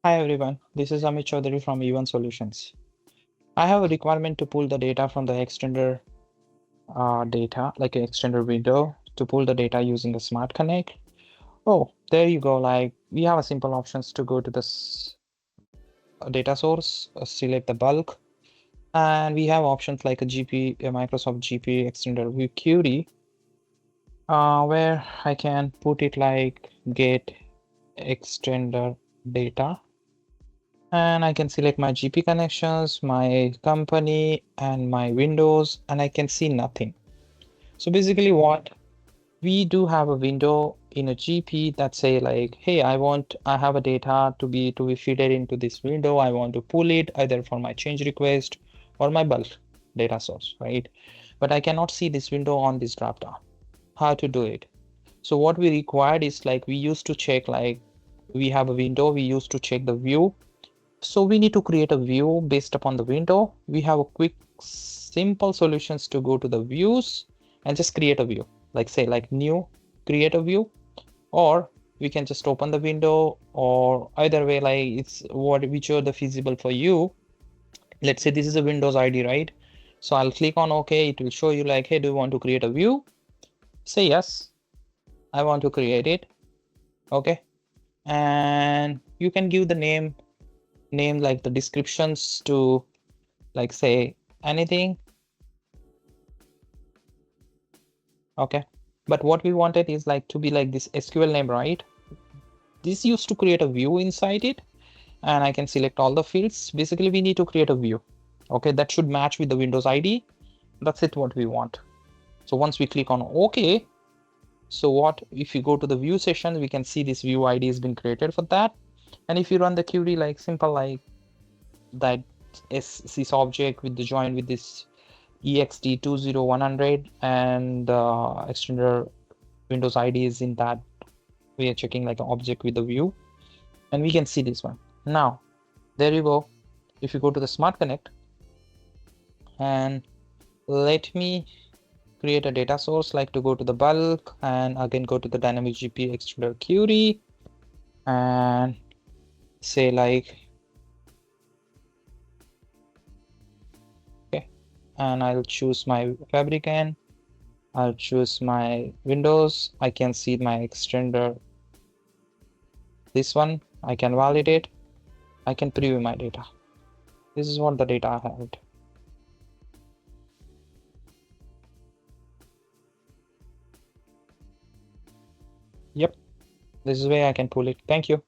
Hi everyone, this is Amit Chaudhary from E1 Solutions. I have a requirement to pull the data from the extender data, like an extender window, to pull the data using the SmartConnect. Oh, there you go. Like we have a simple options to go to this data source, select the bulk, and we have options like a Microsoft GP extender view query, where I can put it like get extender data. And I can select my GP connections, my company, and my windows, and I can see nothing. So basically what we do have a window in a GP that say like, hey, I have a data to be fed into this window. I want to pull it either for my change request or my bulk data source, right? But I cannot see this window on this dropdown. How to do it? So what we required is like we used to check like we have a window, we used to check the view. So we need to create a view based upon the window. We have a quick, simple solutions to go to the views and just create a view. Like say like new, create a view, or we can just open the window, or either way, like it's whichever the feasible for you. Let's say this is a Windows ID, right? So I'll click on OK. It will show you like, hey, do you want to create a view? Say yes, I want to create it. Okay. And you can give the name like the descriptions to like say anything. Okay, but what we wanted is like to be like this SQL name, right? This used to create a view inside it, and I can select all the fields. Basically we need to create a view, okay, that should match with the Windows ID. That's it, what we want. So once we click on OK, so what if you go to the view session, we can see this view ID has been created for that. And if you run the query like simple like that sys object with the join with this ext20100 and extender Windows ID is in that. We are checking like an object with the view, and we can see this one. Now there you go. If you go to the SmartConnect and let me create a data source, like to go to the bulk and again go to the dynamic GP extruder query and say like, okay, and I'll choose my fabricant, I'll choose my Windows. I can see my extender, this one. I can validate, I can preview my data. This is what the data I have. Yep, this is where I can pull it. Thank you.